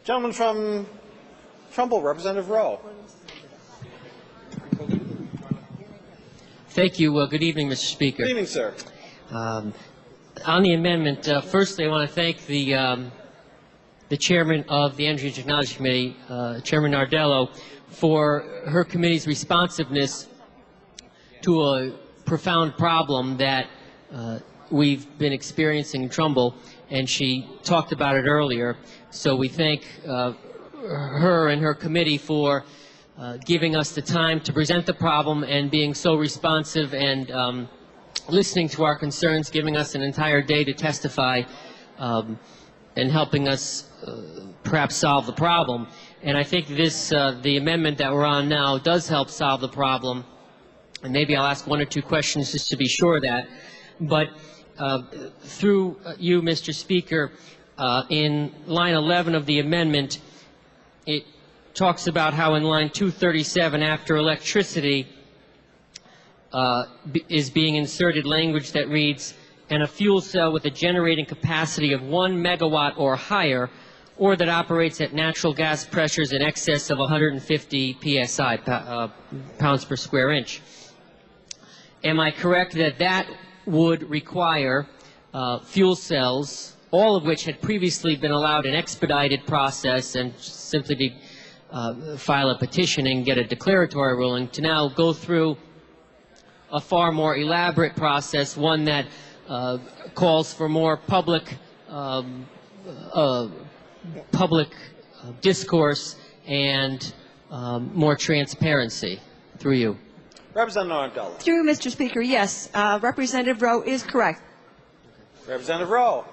Gentleman from R-Trumbull, Representative Rowe. Thank you. Good evening, Mr. Speaker. Good evening, sir. On the amendment, firstly, I want to thank the chairman of the Energy and Technology Committee, Chairman Nardello, for her committee's responsiveness to a profound problem that we've been experiencing in Trumbull, and she talked about it earlier. So we thank her and her committee for giving us the time to present the problem and being so responsive and listening to our concerns, giving us an entire day to testify and helping us perhaps solve the problem. And I think this, the amendment that we're on now does help solve the problem. And maybe I'll ask one or two questions just to be sure of that. But through you, Mr. Speaker, in line 11 of the amendment, it talks about how in line 237, after electricity, is being inserted language that reads, and a fuel cell with a generating capacity of 1 megawatt or higher, or that operates at natural gas pressures in excess of 150 psi, pounds per square inch. Am I correct that that would require fuel cells, all of which had previously been allowed an expedited process and simply to file a petition and get a declaratory ruling, to now go through a far more elaborate process, one that calls for more public discourse and more transparency? Through you. Representative Nardello. Through you, Mr. Speaker, yes. Representative Rowe is correct. Representative Rowe.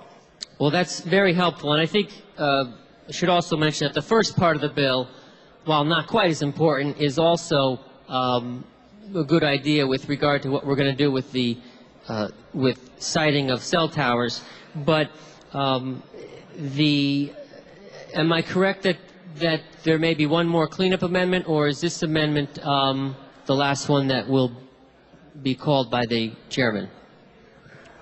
Well, that's very helpful. And I think I should also mention that the first part of the bill, while not quite as important, is also a good idea with regard to what we're going to do with the with siting of cell towers. But am I correct that there may be one more cleanup amendment, or is this amendment the last one that will be called by the chairman?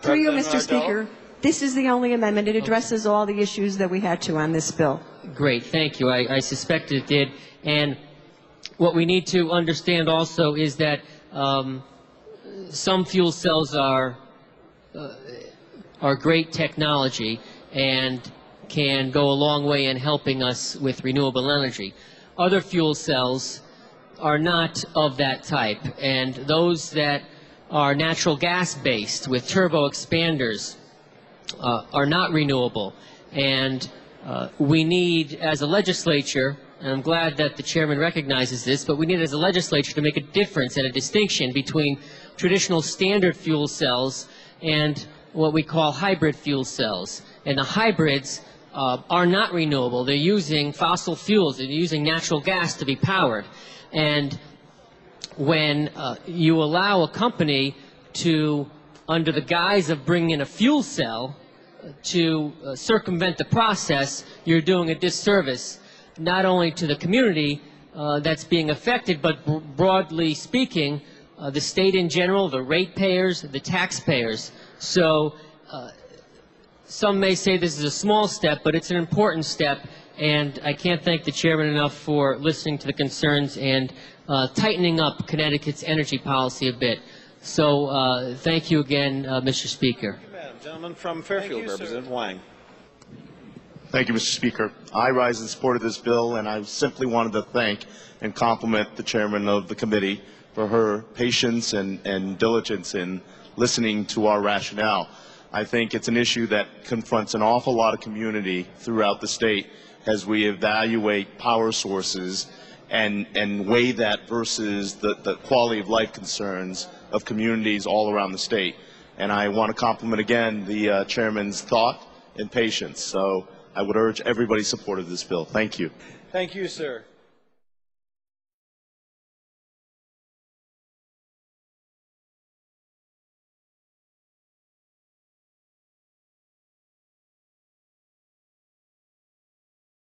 Through you, Mr. Speaker, this is the only amendment. It addresses all the issues that we had to on this bill. Great, thank you. I suspected it did. And what we need to understand also is that some fuel cells are great technology and can go a long way in helping us with renewable energy. Other fuel cells are not of that type, and those that are natural gas based with turbo expanders are not renewable. And we need, as a legislature, and I'm glad that the chairman recognizes this, but we need as a legislature to make a difference and a distinction between traditional standard fuel cells and what we call hybrid fuel cells. And the hybrids are not renewable. They're using fossil fuels. They're using natural gas to be powered. And when you allow a company to, under the guise of bringing in a fuel cell, to circumvent the process, you're doing a disservice not only to the community that's being affected, but broadly speaking, the state in general, the ratepayers, the taxpayers. So some may say this is a small step, but it's an important step, and I can't thank the chairman enough for listening to the concerns and tightening up Connecticut's energy policy a bit. So thank you again, Mr. Speaker. Madam. Gentleman from Fairfield, Representative Hwang. Thank you, Mr. Speaker. I rise in support of this bill, and I simply wanted to thank and compliment the chairman of the committee for her patience and diligence in listening to our rationale. I think it's an issue that confronts an awful lot of community throughout the state as we evaluate power sources and weigh that versus the quality of life concerns of communities all around the state. And I want to compliment again the chairman's thought and patience. So I would urge everybody's support of this bill. Thank you. Thank you, sir.